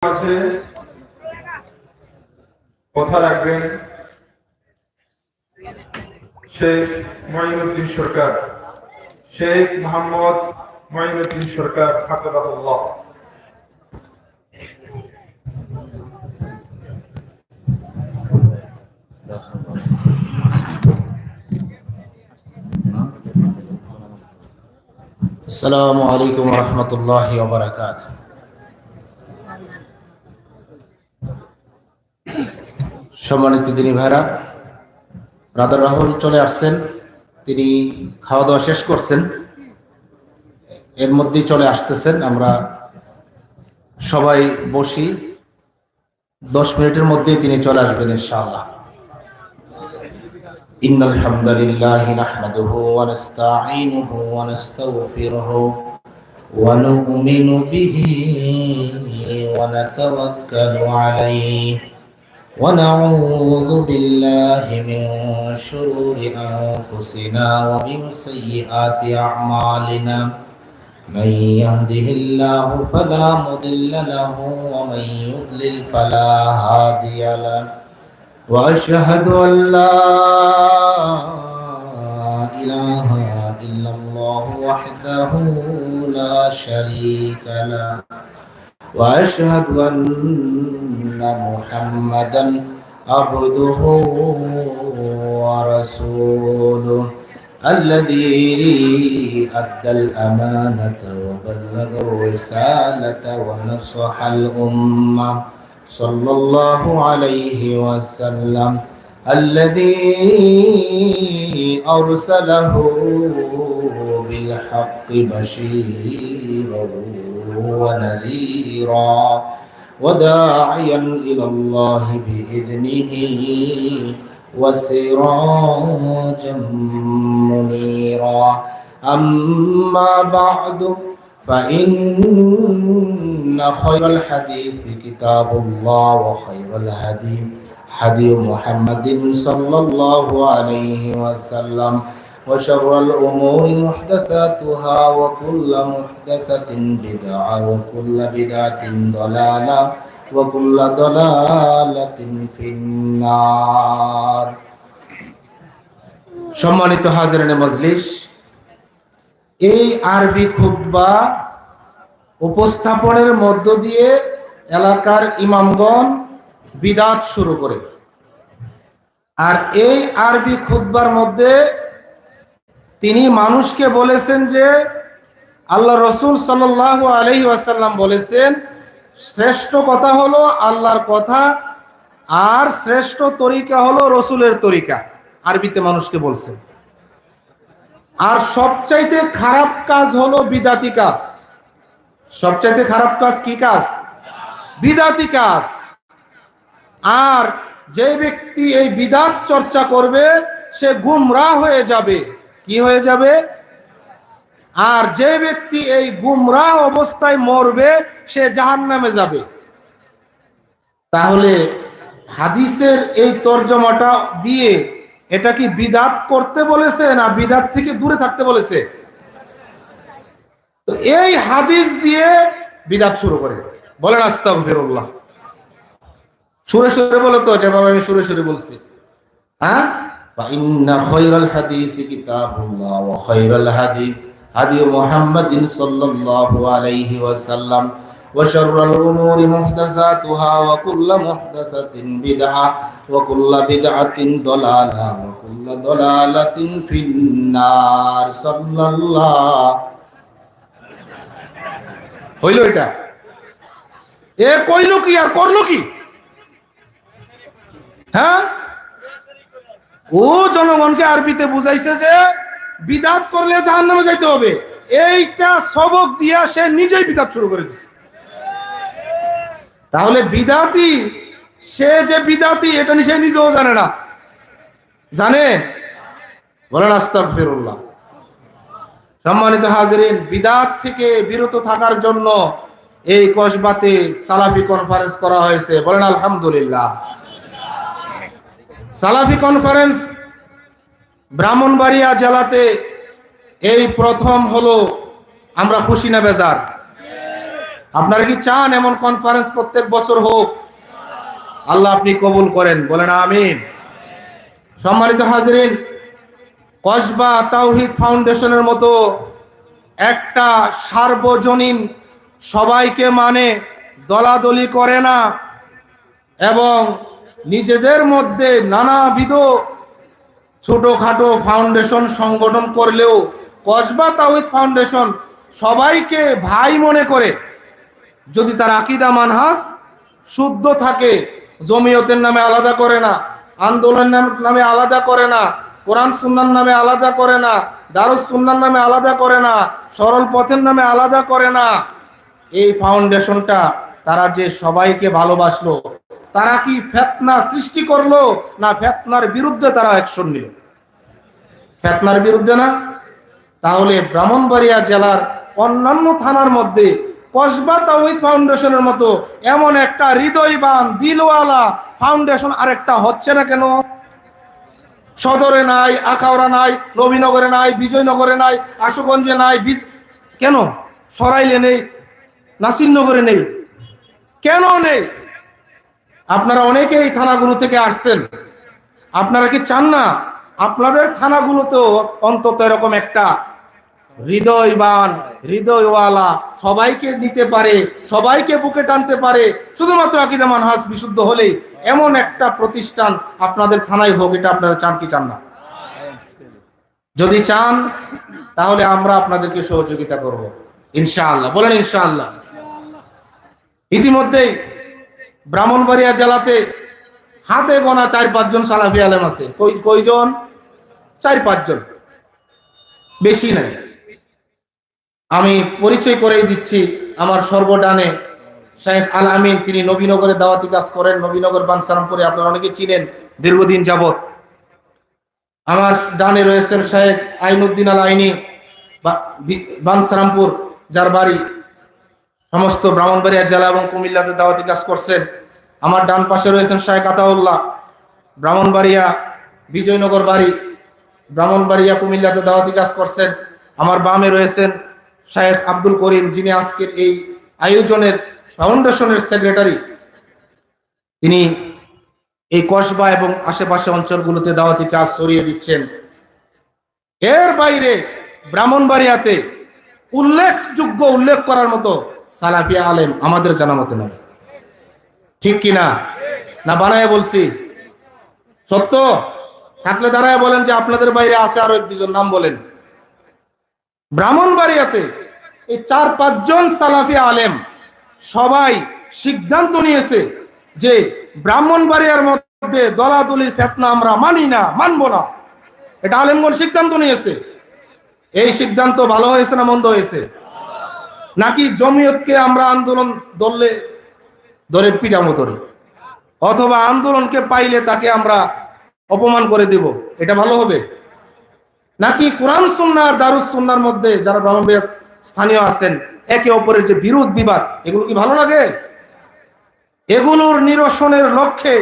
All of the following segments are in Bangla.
আছে কথা রাখবেন শেখ মঈনুদ্দিন সরকার, শেখ মোহাম্মদ মঈনুদ্দিন সরকার হাফিজাহুল্লাহ। আসসালামু আলাইকুম ওয়া রাহমাতুল্লাহি ওয়া বারাকাতুহু। সম্মানিত দিনী ভাইরা, ব্রাদার রাহুল চলে আসছেন, তিনি খাওয়া দাওয়া শেষ করছেন, এর মধ্যেই চলে আসতেছেন। আমরা সবাই বসি, 10 মিনিটের মধ্যেই তিনি চলে আসবেন ইনশাআল্লাহ। ইন্নাল হামদালিল্লাহি নাহমাদুহু ওয়া নাস্তাঈনুহু ওয়া নাস্তাগফিরুহু ওয়া নু'মিনু বিহি ওয়া নাতাওয়াক্কালু আলাইহি ওয়া নাউযু বিল্লাহি মিন শুরুরি আনফুসিনা ওয়া মিন সাইয়্যাতি আ'মালিনা। من يهده الله فلا مضل له ومن يضلل فلا هادي له وأشهد أن لا إله إلا الله وحده لا شريك له وأشهد أن محمدا عبده ورسوله الذي أدى الأمانة وبلغ الرسالة ونصح الأمة صلى الله عليه وسلم الذي أرسله بالحق بشيرا ونذيرا وداعيا إلى الله بإذنه وسراجا منيرا. أما بعد فإن خير الحديث كتاب الله وخير الهدي هدي محمد صلى الله عليه وسلم وشر الأمور محدثاتها وكل محدثة بدعة وكل بدعة ضلالة وكل ضلالة في النار. সম্মানিত হাজিরানে মজলিস, এই আরবি খুতবা উপস্থাপনের মধ্য দিয়ে এলাকার ইমামগণ বিদাত শুরু করে, আর এই আরবি খুতবার মধ্যে তিনি মানুষকে বলেছেন যে আল্লাহ রসুল সাল্লাল্লাহু আলাইহি ওয়াসাল্লাম বলেছেন, শ্রেষ্ঠ কথা হলো আল্লাহর কথা আর শ্রেষ্ঠ তরিকা হলো রসুলের তরিকা। আরবিতে মানুষকে বলছেন। আর সবচাইতে খারাপ কাজ হলো বিদাতি কাজ। সবচাইতে খারাপ কাজ কি কাজ? বিদাতি কাজ। আর যে ব্যক্তি এই বিদাত চর্চা করবে সে গুমরাহ হয়ে যাবে। কি হয়ে যাবে? আর যে ব্যক্তি এই গুমরাহ অবস্থায় মরবে সে জাহান্নামে যাবে। তাহলে হাদিসের এই তরজমাটা দিয়ে এটা কি বিদাত করতে বলেছে না বিদাত থেকে দূরে থাকতে বলেছে? তো এই হাদিস দিয়ে বিদাত শুরু করে। বলেন আস্তাগফিরুল্লাহ। সুরে সুরে বলো তো, যেভাবে আমি সুরে সুরে বলছি। হ্যাঁ, ইন্না খায়রাল হাদিসি কিতাবুল্লাহ ওয়া খায়রাল হাদি হাদি মুহাম্মাদিন সাল্লাল্লাহু আলাইহি ওয়াসাল্লাম ওয়া শাররাল উমুরি মুহদাসাতুহা ওয়া কুল্লু মুহদাসাতিন বিদআহ ওয়া কুল্লু বিদআতিন দালালাহ ওয়া কুল্লু দালালাতিন ফিন্নার। সাল্লাল্লাহু হইল এটা? এ কইলো কি আর করলো কি? হ্যাঁ, ও জনগণকে আরবিতে বুঝাইছে যে বিদাত করলে জাহান্নামে যাইতে হবে। এইটা সবক দিয়া সে নিজেই বিদাত শুরু করে দিছে। তাহলে বিদাতি, সে যে বিদাতি এটা সে নিজেও জানে না। জানে? বলেন আস্তাগফিরুল্লাহ। সম্মানিত হাজিরিন, বিদাত থেকে বিরত থাকার জন্য এই কসবাতে সালাফি কনফারেন্স করা হয়েছে। বলেন আলহামদুলিল্লাহ। সালাফি কনফারেন্স ব্রাহ্মণবাড়িয়া জেলাতে এই প্রথম হলো। আমরা খুশি না বেজার? আপনারা কি চান এমন কনফারেন্স প্রত্যেক বছর হোক? আল্লাহ আপনি কবুল করেন, বলেন আমিন। সম্মানিত হাজিরিন, কসবা তাওহীদ ফাউন্ডেশনের মতো একটা সার্বজনীন, সবাইকে মানে, দলাদলি করে না এবং নিজেদের মধ্যে নানাবিধ ছোটখাটো ফাউন্ডেশন সংগঠন করলেও কসবা তাওহীদ ফাউন্ডেশন সবাইকে ভাই মনে করে, যদি তার আকীদা মানহাজ শুদ্ধ থাকে, জমিয়তের নামে আলাদা করে না, আন্দোলনের নামে আলাদা করে না, কোরআন সুন্নাহর নামে আলাদা করে না, দারুস সুন্নাহর নামে আলাদা করে না, সরল পথের নামে আলাদা করে না, এই ফাউন্ডেশনটা তারা যে সবাইকে ভালোবাসলো, তারা কি ফিতনা সৃষ্টি করলো না ফিতনার বিরুদ্ধে তারা অ্যাকশন নিল? ফিতনার বিরুদ্ধে না? তাহলে ব্রাহ্মণবাড়িয়া জেলার অন্যান্য থানার মধ্যে কসবা তাওহীদ ফাউন্ডেশনের মতো এমন একটা হৃদয়বান, দিলওয়ালা ফাউন্ডেশন আরেকটা হচ্ছে না কেন? সদরে নাই, আখাউড়া নাই, নবীনগরে নাই, বিজয়নগরে নাই, আশুগঞ্জে নাই, কেন? সরাইলে নেই, নাসিরনগরে নেই, কেন নেই? আপনারা অনেকেই থানাগুলো থেকে আসছেন, আপনারা কি চান না আপনাদের থানাগুলোতেও অন্তত এরকম একটা হৃদয়বান, হৃদয়ওয়ালা, সবাইকে নিতে পারে, সবাইকে বুকে টানতে পারে, শুধুমাত্র আকীদা মানহাজ বিশুদ্ধ হলেই এমন একটা প্রতিষ্ঠান আপনাদের থানায় হোক? এটা আপনারা চান কি চান না? যদি চান তাহলে আমরা আপনাদেরকে সহযোগিতা করব ইনশাআল্লাহ, বলেন ইনশাআল্লাহ। ইতিমধ্যেই ব্রাহ্মণবাড়িয়া জেলাতে হাতে গোনা 4-5 জন সালাফি আলেম আছে। কয়জন? 4-5 জন, বেশি নাই। আমি পরিচয় করেই দিচ্ছি, আমার সর্বডানে শেখ আল আমিন, তিনি নবীনগরে দাওয়াতি কাজ করেন, নবীনগর বানসারামপুরে, আপনারা অনেকে চিনেন দীর্ঘদিন যাবত। আমার ডানে রয়েছেন শেখ আইনুদ্দিন আল আইনি, বানসারামপুর, যার বাড়ি সমস্ত ব্রাহ্মণবাড়িয়া জেলা এবং কুমিল্লাতে দাওয়াতি কাজ করছেন। আমার ডান পাশে রয়েছেন শেখ আতাউল্লাহ, ব্রাহ্মণবাড়িয়া, বিজয়নগর বাড়ি, ব্রাহ্মণবাড়িয়া, কুমিল্লাতে দাওয়াতি কাজ করছেন। আমার বামে রয়েছেন শেখ আব্দুল করিম, যিনি আজকের এই আয়োজনের ফাউন্ডেশনের সেক্রেটারি। তিনি এই কসবা এবং আশেপাশে অঞ্চলগুলোতে দাওয়াতি কাজ ছড়িয়ে দিচ্ছেন। এর বাইরে ব্রাহ্মণবাড়িয়াতে উল্লেখ করার মতো সালাফি আলেম আমাদের জানা মতে নাই, ঠিক কিনা? না বানায় বলছি? সত্য থাকলে দাঁড়ায় বলেন যে আপনাদের বাইরে আছে আরো 1-2 জন, নাম বলেন। ব্রাহ্মণবাড়িয়াতে এই 4-5 জন সালাফি আলেম সবাই সিদ্ধান্ত নিয়েছে যে ব্রাহ্মণবাড়িয়ার মধ্যে দলাদলির ফিতনা আমরা মানি না, মানব না। এটা আলেমগণ সিদ্ধান্ত নিয়েছে। এই সিদ্ধান্ত ভালো হয়েছে না মন্দ হয়েছে? নাকি জমিয়তকে আমরা আন্দোলন ধরে পিটামো ধরে, অথবা আন্দোলনকে পাইলে তাকে আমরা অপমান করে দেব, এটা ভালো হবে? নাকি কোরআন সুন্নাহ, দারুস সুন্নাহর মধ্যে যারা ব্রাহ্মণবাড়িয়া স্থানীয় আছেন, একে অপরের যে বিরোধ বিবাদ, এগুলো কি ভালো লাগে? এগুলোর নিরসনের লক্ষ্যে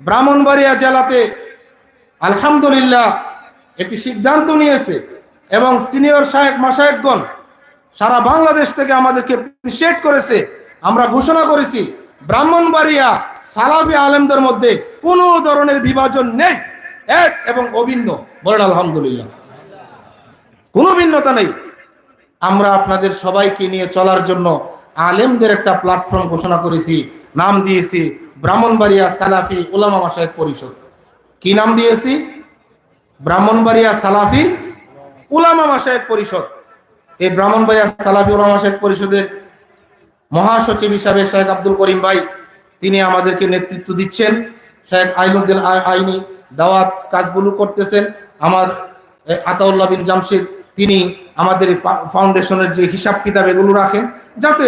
ব্রাহ্মণবাড়িয়া জেলাতে আলহামদুলিল্লাহ একটি সিদ্ধান্ত নিয়েছে এবং সিনিয়র শায়েখ মাশায়েখগণ সারা বাংলাদেশ থেকে আমাদেরকে অ্যাপ্রিশিয়েট করেছে। আমরা ঘোষণা করেছি ব্রাহ্মণবাড়িয়া সালাফি আলেমদের মধ্যে কোনো ধরনের বিভাজন নেই, এক এবং অভিন্ন। বলেন আলহামদুলিল্লাহ, কোনো ভিন্নতা নেই। আমরা আপনাদের সবাইকে নিয়ে চলার জন্য আলেমদের একটা প্ল্যাটফর্ম ঘোষণা করেছি, নাম দিয়েছি ব্রাহ্মণবাড়িয়া সালাফি উলামা মাশায়েখ পরিষদ। কি নাম দিয়েছি? ব্রাহ্মণবাড়িয়া সালাফি উলামা মাশায়েখ পরিষদ। এই ব্রাহ্মণবাড়িয়া সালাফি উলামা মাশায়েখ পরিষদের মহাসচিব হিসাবে শেখ আব্দুল করিম ভাই, তিনি আমাদেরকে নেতৃত্ব দিচ্ছেন। শেখ আইনুদ্দিন আইনি দাওয়াত কাজগুলো করতেছেন। আমার আতাউল্লাহ বিন জামশেদ, তিনি আমাদের ফাউন্ডেশনের যে হিসাব কিতাব এগুলো রাখেন, যাতে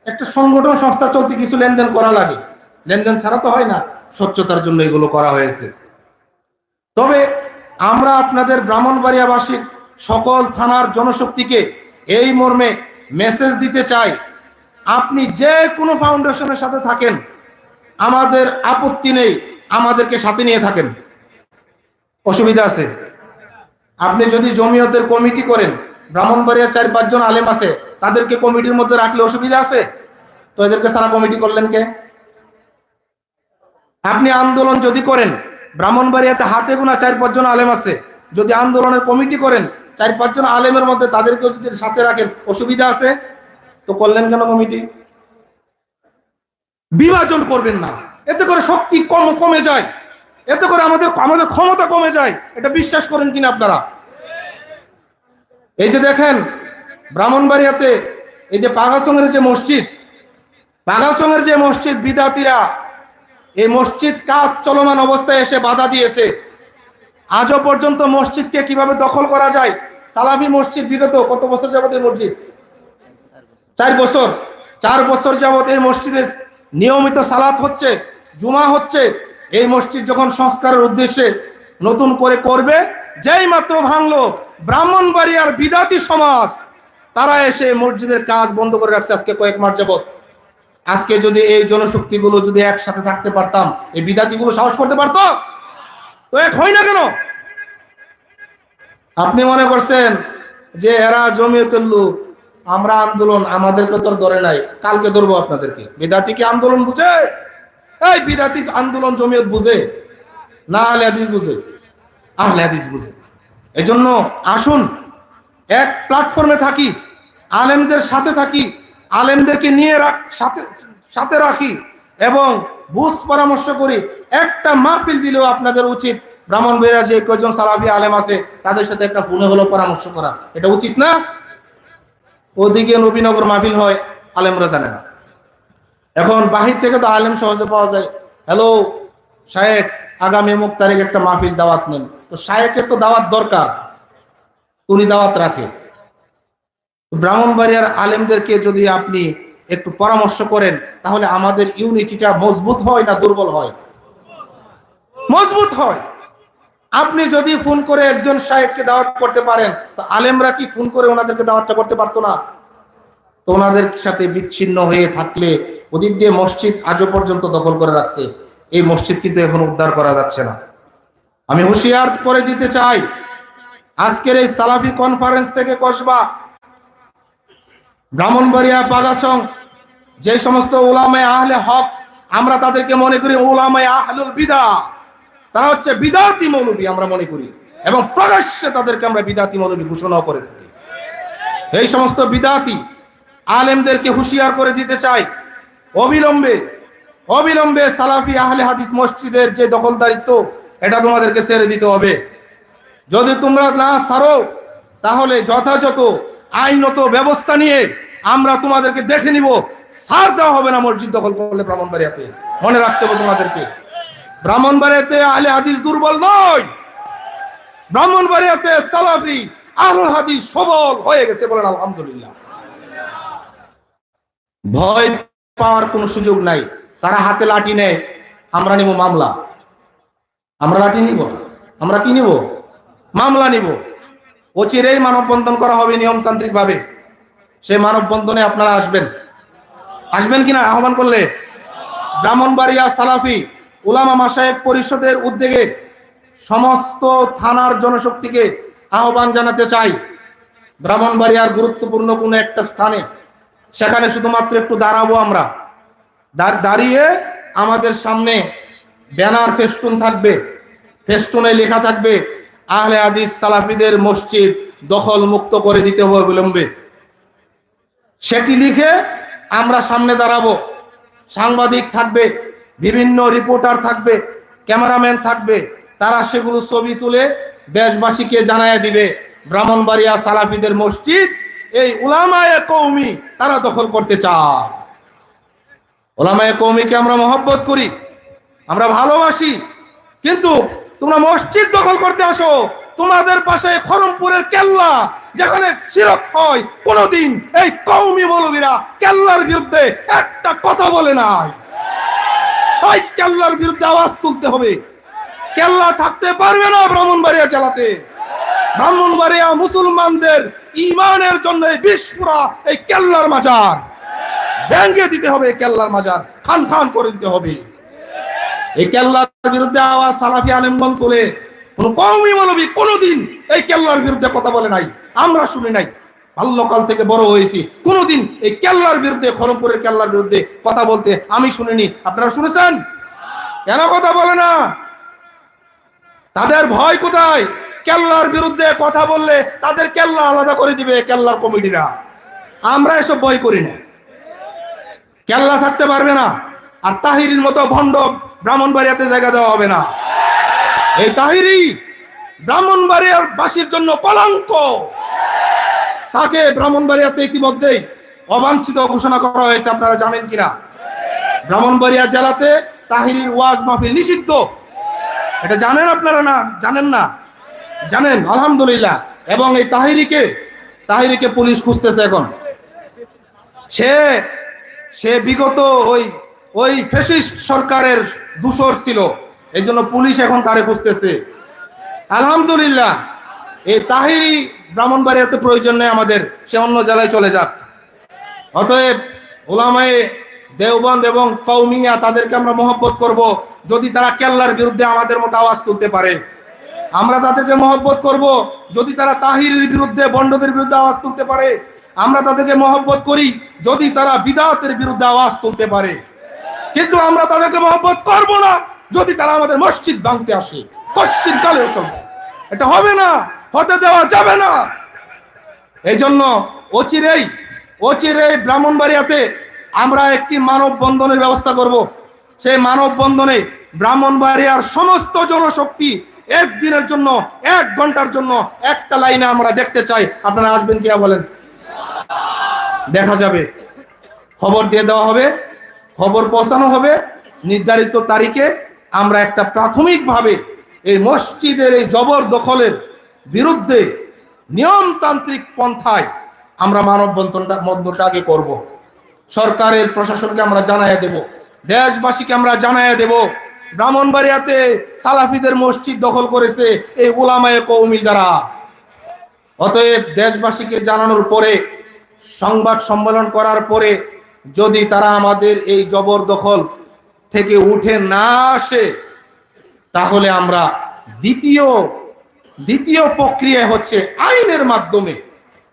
একটা সংগঠন সংস্থা চলতে কিছু লেনদেন করা লাগে, লেনদেন ছাড়া তো হয় না, স্বচ্ছতার জন্য এগুলো করা হয়েছে। তবে আমরা আপনাদের ব্রাহ্মণবাড়িয়াবাসী সকল থানার জনশক্তিকে এই মর্মে মেসেজ দিতে চাই, আপনি যে কোনো ফাউন্ডেশনের সাথে থাকেন, আমাদের আপত্তি নেই, আমাদেরকে সাথে নিয়ে থাকেন। অসুবিধা আছে? আপনি যদি জমিয়তের কমিটি করেন, ব্রাহ্মণবাড়িয়ার 4-5 জন আলেম আছে, তাদেরকে কমিটির মধ্যে রাখলে অসুবিধা আছে? তো এদেরকে সারা কমিটি করলেন কে? আপনি আন্দোলন যদি করেন, ব্রাহ্মণবাড়িয়াতে হাতে গোনা 4-5 জন আলেম আছে, যদি আন্দোলনের কমিটি করেন 4-5 জন আলেমের মধ্যে তাদেরকেও যদি সাথে রাখেন, অসুবিধা আছে? তো করলেন কেন কমিটি? বিভাজন করবেন না, এতে করে শক্তি কমে যায়, এতে করে আমাদের ক্ষমতা কমে যায়। এটা বিশ্বাস করেন কিনা আপনারা? এই যে দেখেন ব্রাহ্মণবাড়িয়াতে এই যে পাগাসংয়ের যে মসজিদ বিদাতিরা এই মসজিদ কাজ চলমান অবস্থায় এসে বাধা দিয়েছে। আজও পর্যন্ত মসজিদকে কিভাবে দখল করা যায়, সালাফি মসজিদ বিগত কত বছর যাবত এই মসজিদ 4 বছর যাবত এই মসজিদে নিয়মিত সালাত হচ্ছে, জুমা হচ্ছে। এই মসজিদ যখন সংস্কারের উদ্দেশ্যে নতুন করে করবে, যেই মাত্র ভাঙলো ব্রাহ্মণবাড়িয়ার বিদাতি সমাজ, তারা এসে মসজিদের কাজ বন্ধ করে রাখছে আজকে কয়েক মাস যাবত। আজকে যদি এই জনশক্তিগুলো যদি একসাথে থাকতে পারতাম, এই বিদাতিগুলো সাহস করতে পারতো? তো এক হয় না কেন? আপনি মনে করছেন যে এরা জমিয়তের লোক, আমরা আন্দোলন, আমাদেরকে তো ধরে নাই, কালকে ধরবো আপনাদেরকে। বিদাতি কি আন্দোলন বুঝে? এই বিদাতি আন্দোলন জমিয়ত বুঝে না? আহলে হাদিস বুঝে? আহলে হাদিস বুঝে। এই জন্য আসুন এক প্ল্যাটফর্মে থাকি, আলেমদের সাথে থাকি, আলেমদেরকে নিয়ে সাথে রাখি এবং বুঝ পরামর্শ করি। একটা মাহফিল দিলেও আপনাদের উচিত ব্রাহ্মণবাড়িয়া যে কয়েকজন সালাফি আলেম আছে তাদের সাথে একটা ফোনে হলো পরামর্শ করা, এটা উচিত না? ওদিকে নবীনগর মাহফিল হয়, আলেমরা জানে না। এখন বাহির থেকে তো আলেম সহজে পাওয়া যায়। হ্যালো শায়েখ, আগামী অমুক তারিখ একটা মাহফিল দাওয়াত নেন। তো শায়েখের তো দাওয়াত দরকার, উনি দাওয়াত রাখে। ব্রাহ্মণবাড়িয়ার আলেমদেরকে যদি আপনি একটু পরামর্শ করেন, তাহলে আমাদের ইউনিটিটা মজবুত হয় না দুর্বল হয়? মজবুত হয়। আপনি যদি ফোন করে একজন শায়েখকে দাওয়াত করতে পারেন, তো আলেমরা কি ফোন করে ওনাদেরকে দাওয়াতটা করতে পারতো না? তো ওনাদের সাথে বিচ্ছিন্ন হয়ে থাকলে ওদিক দিয়ে মসজিদ আজও পর্যন্ত দখল করে রাখছে। এই মসজিদ কিন্তু এখন উদ্ধার করা যাচ্ছে না। আমি হুঁশিয়ার করে দিতে চাই, আজকের এই সালাফি কনফারেন্স থেকে কসবা, ব্রাহ্মণবাড়িয়া, পাগাচং, যে সমস্ত উলামায়ে আহলে হক, আমরা তাদেরকে মনে করি উলামায়ে আহলুল বিদা, তারা হচ্ছে বিদাতি মৌলবী আমরা মনে করি, এবং প্রকাশ্যে তাদেরকে আমরা বিদাতি মৌলবী ঘোষণা করে থাকি। এই সমস্ত বিদাতি আলেমদেরকে হুঁশিয়ার করে দিতে চাই, অবিলম্বে সালাফি আহলে হাদিস মসজিদের যে দখলদারিত্ব, এটা তোমাদেরকে ছেড়ে দিতে হবে। যদি তোমরা না ছাড়ো, তাহলে যথাযথ আইনত ব্যবস্থা নিয়ে আমরা তোমাদেরকে দেখে নিব। ছাড় দেওয়া হবে না মসজিদ দখল করলে ব্রাহ্মণবাড়িয়াতে। মনে রাখতে হবে তোমাদেরকে, ব্রাহ্মণবাড়িয়াতে আহলে হাদিস দুর্বল নয়, ব্রাহ্মণবাড়িয়াতে সালাফি আহলুল হাদিস সবল হয়ে গেছে। বলেন আলহামদুলিল্লাহ। ভয় পাওয়ার কোনো সুযোগ নাই। তারা হাতে লাঠি নেয়, আমরা নিব মামলা। আমরা লাঠি নিব না, আমরা কি নিব? মামলা নিব। অচিরেই মানববন্ধন করা হবে নিয়মতান্ত্রিক ভাবে। সেই মানববন্ধনে আপনারা আসবেন কিনা? আহ্বান করলে ব্রাহ্মণবাড়িয়া সালাফি উলামা মাশায়েখ পরিষদের উদ্যোগে সমস্ত থানার জনশক্তিকে আহ্বান জানাতে চাই, ব্রাহ্মণবাড়িয়ার গুরুত্বপূর্ণ কোনো একটা স্থানে, সেখানে শুধুমাত্র একটু দাঁড়াবো আমরা। দাঁড়িয়ে আমাদের সামনে ব্যানার ফেস্টুন থাকবে, ফেস্টুনে লেখা থাকবে আহলে হাদিস সালাফিদের মসজিদ দখল মুক্ত করে দিতে হবে অবিলম্বে। সেটি লিখে আমরা সামনে দাঁড়াবো। সাংবাদিক থাকবে, বিভিন্ন রিপোর্টার থাকবে, ক্যামেরাম্যান থাকবে, তারা সেগুলো ছবি তুলে দেশবাসীকে জানায় দিবে ব্রাহ্মণবাড়িয়া সালাফিদের মসজিদ এই উলামায়ে কওমি তারা দখল করতে চায়। উলামায়ে কওমিকে আমরা মহব্বত করি, আমরা ভালোবাসি, কিন্তু তোমরা মসজিদ দখল করতে আসো, তোমাদের পাশে খরমপুরের কেল্লা যেখানে শিরক হয়, কোনদিন এই কওমি মৌলবীরা কেল্লার বিরুদ্ধে একটা কথা বলে নাই। তাই কেল্লার বিরুদ্ধে আওয়াজ তুলতে হবে। কেল্লা থাকতে পারবে না ব্রাহ্মণবাড়িয়া জেলাতে। ব্রাহ্মণবাড়িয়া মুসলমানদের ঈমানের জন্য বিস্ফোরা এই কেল্লার মাজার ভেঙে দিতে হবে, কেল্লার মাজার খান খান করে দিতে হবে। এই কেল্লার বিরুদ্ধে আওয়াজ সালাফি আলেমগণ তোলে, কোন কওমি মৌলবী কোনদিন এই কেল্লার বিরুদ্ধে কথা বলে নাই। আমরা শুনি নাই। বাল্যকাল থেকে বড় হয়েছি, কোনোদিন এই কেল্লার বিরুদ্ধে, খড়মপুরের কেল্লার বিরুদ্ধে কথা বলতে আমি শুনিনি। আপনারা শুনেছেন? কেন কথা বলে না? তাদের ভয় কোথায়? কেল্লার বিরুদ্ধে কথা বললে তাদের কেল্লা আলাদা করে দিবে কেল্লার কমিটিরা। আমরা এসব ভয় করি না, কেল্লা থাকতে পারবে না। আর তাহিরির মতো ভণ্ড ব্রাহ্মণবাড়িয়াতে জায়গা দেওয়া হবে না। এই তাহিরি ব্রাহ্মণবাড়িয়ার বাসীর জন্য কলঙ্ক। তাকে ব্রাহ্মণবাড়িয়াতে ইতিমধ্যেই অবাঞ্ছিত ঘোষণা করা হয়েছে, আপনারা জানেন কিনা? ব্রাহ্মণবাড়িয়া জেলাতে তাহিরির ওয়াজ মাহফিল নিষিদ্ধ। এটা জানেন আপনারা? না জানেন না? জানেন, আলহামদুলিল্লাহ। এবং এই তাহিরিকে পুলিশ খুঁজতেছে এখন। সে বিগত ওই ফ্যাসিস্ট সরকারের দূষর ছিল, এই জন্য পুলিশ এখন তারে খুঁজতেছে। আলহামদুলিল্লাহ। এই তাহিরি ব্রাহ্মণবাড়িয়াতে প্রয়োজন নেই আমাদের, সে অন্য জেলায় চলে যাক। অতএব ওলামায়ে দেওবন্দ এবং কওমিয়া তাদেরকে আমরা মহব্বত করব যদি তারা কেল্লার বিরুদ্ধে আমাদের মতো আওয়াজ তুলতে পারে। আমরা তাদেরকে মহব্বত করব যদি তারা তাহিরের বিরুদ্ধে, বন্ডদের বিরুদ্ধে আওয়াজ তুলতে পারে। আমরা তাদেরকে মহব্বত করি যদি তারা বিদআতের বিরুদ্ধে আওয়াজ তুলতে পারে। কিন্তু আমরা তাদেরকে মহব্বত করব না যদি তারা আমাদের মসজিদ ভাঙতে আসে। পশ্চিম কালেও চলবে, এটা হবে না, হতে দেওয়া যাবে না। এই জন্য অচিরেই ব্রাহ্মণবাড়িয়াতে আমরা একটি মানববন্ধনের ব্যবস্থা করব। সেই মানববন্ধনে ব্রাহ্মণবাড়িয়ার সমস্ত জনশক্তি একদিনের জন্য, 1 ঘন্টার জন্য একটা লাইনে আমরা দেখতে চাই। আপনারা আসবেন কি বলেন? দেখা যাবে, খবর দিয়ে দেওয়া হবে, খবর পৌঁছানো হবে। নির্ধারিত তারিখে আমরা একটা প্রাথমিকভাবে এই মসজিদের এই জবরদখলের বিরুদ্ধে নিয়মতান্ত্রিক পন্থায় আমরা মানববন্ধনটা আগে করব। সরকারের প্রশাসনকে আমরা জানাইয়া দেব, দেশবাসীকে আমরা জানাইয়া দেব, ব্রাহ্মণবাড়িয়াতে সালাফিদের মসজিদ দখল করেছে এই উলামায়ে কওমি যারা। অতএব দেশবাসীকে জানানোর পরে, সংবাদ সম্মেলন করার পরে যদি তারা আমাদের এই জবরদখল থেকে উঠে না আসে, তাহলে আমরা দ্বিতীয় প্রক্রিয়া হচ্ছে আইনের মাধ্যমে।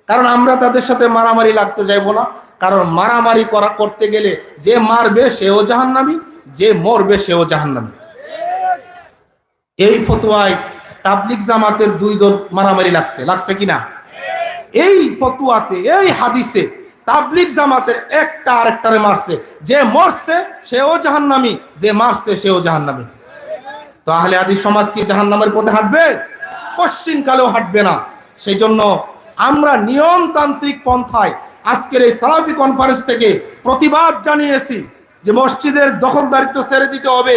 কারণ আমরা তাদের সাথে মারামারি লাগতে যাইব না, কারণ মারামারি করতে গেলে যে মারবে সেও জাহান্নামী, যে মরবে সেও জাহান্নামী। এই ফতোয়ায় তাবলিগ জামাতের 2 দল মারামারি লাগছে কিনা? এই ফতোয়াতে, এই হাদিসে তাবলিগ জামাতের একটা আরেকটারে মারছে, যে মরছে সেও জাহান্নামী, যে মারছে সেও জাহান্নামী। তো আহলে হাদিস সমাজ কি জাহান্নামের পথে হাঁটবে? পশ্চিম কালেও হাঁটবে না। সেই জন্য আমরা নিয়মতান্ত্রিক পন্থায় আজকের এই সালাফি কনফারেন্স থেকে প্রতিবাদ জানিয়েছি যে মসজিদের দখলদারিত্ব ছেড়ে দিতে হবে।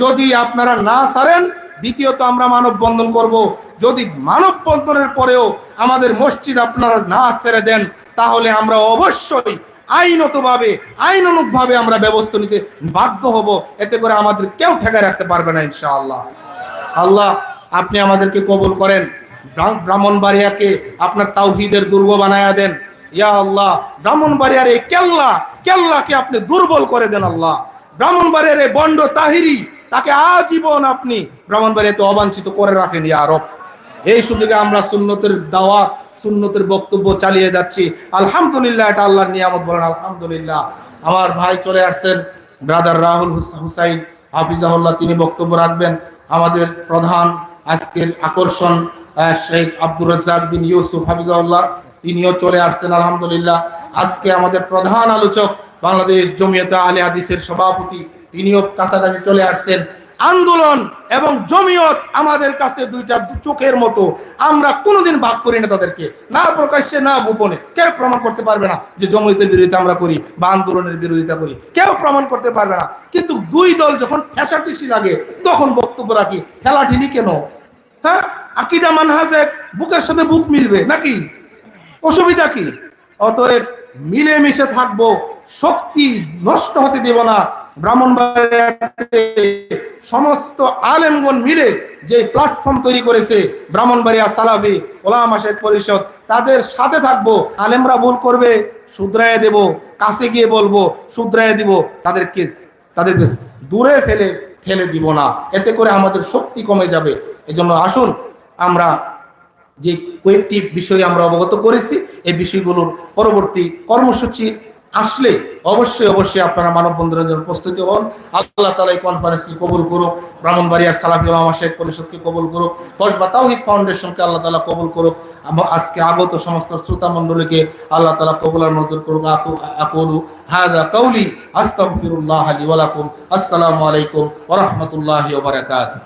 যদি আপনারা না ছাড়েন, দ্বিতীয়ত আমরা মানববন্ধন করব। যদি মানববন্ধনের পরেও আমাদের মসজিদ আপনারা না ছেড়ে দেন, তাহলে আমরা অবশ্যই আইনানুগভাবে আমরা ব্যবস্থা নিতে বাধ্য হব। এতে করে আমাদের কেউ ঠেকায় রাখতে পারবে না ইনশাআল্লাহ। আল্লাহ আপনি আমাদেরকে কবুল করেন, ব্রাহ্মণবাড়িয়াকে আপনার তাওহীদের দুর্গ বানায়া দেন। ইয়া আল্লাহ, ব্রাহ্মণবাড়িয়ার এই কেল্লাকে আপনি দুর্বল করে দেন। আল্লাহ, ব্রাহ্মণবাড়িয়ার এই বন্ড তাহিরি, তাকে আজীবন আপনি ব্রাহ্মণবাড়িয়াতে অবাঞ্ছিত করে রাখেন ইয়া রব। এই সুযোগে আমরা সুন্নতের দাওয়াত, সুন্নতের বক্তব্য চালিয়ে যাচ্ছি। আলহামদুলিল্লাহ, এটা আল্লাহর নিয়ামত, বলেন আলহামদুলিল্লাহ। আমার ভাই চলে আসছেন, ব্রাদার রাহুল হুসাইন হাফিজাহুল্লাহ, তিনি বক্তব্য রাখবেন। আমাদের প্রধান আজকের আকর্ষণ শেখ আব্দুর রাজ্জাক বিন ইউসুফ হাফিজাহুল্লাহ, তিনিও চলে আসছেন আলহামদুলিল্লাহ। আজকে আমাদের প্রধান আলোচক বাংলাদেশ জমিয়তে আহলে হাদিসের সভাপতি, তিনিও কাছাকাছি চলে আসছেন। আন্দোলন এবং জমিয়ত আমাদের কাছে 2টা চোখের মতো। আমরা কোনোদিন ভাগ করি না তাদেরকে, না প্রকাশ্যে না গোপনে। কেউ প্রমাণ করতে পারবে না যে জমিয়তের বিরোধিতা আমরা করি বা আন্দোলনের বিরোধিতা করি, কেউ প্রমাণ করতে পারবে না। কিন্তু 2 দল যখন ঠেসাঠেসি লাগে তখন বক্তব্য রাখি। ঠেলাঠেলি কেন? হ্যাঁ, আকীদা মানহাজে বুকের সাথে বুক মিলবে নাকি? অসুবিধা কি? অতএব মিলেমিশে থাকবো, শক্তি নষ্ট হতে দেব না। ব্রাহ্মণবাড়িয়াতে সমস্ত আলেমগণ মিলে যে প্ল্যাটফর্ম তৈরি করেছে ব্রাহ্মণবাড়িয়া সালাফি ওলামা শেখ পরিষদ, তাদের সাথে থাকবো। আলেমরা ভুল করবে, শুধরাইয়া দেব, কাছে গিয়ে বলবো, শুধরাইয়া দিব, তাদেরকে দূরে ফেলে দিব না। এতে করে আমাদের শক্তি কমে যাবে। এজন্য আসুন আমরা যে কয়েকটি বিষয় আমরা অবগত করেছি, এই বিষয়গুলোর পরবর্তী কর্মসূচি আসলে অবশ্যই অবশ্যই আপনারা মানববন্ধনের জন্য প্রস্তুতি হন। আল্লাহ তাআলা এই কনফারেন্সকে কবুল করুক, ব্রাহ্মণবাড়িয়ার সালাফি উলামা শেখ পরিষদকে কবুল করুক, কসবা তাওহীদ ফাউন্ডেশনকে আল্লাহ তাআলা কবুল করুক, আজকে আগত সমস্ত শ্রোতা মণ্ডলীকে আল্লাহ তাআলা কবুল আর মঞ্জুর করুক। আকুলু হাযা কাওলি আস্তাগফিরুল্লাহ লি ওয়া লাকুম। আসসালামু আলাইকুম ওয়া রাহমাতুল্লাহি ওয়া বারাকাতুহু।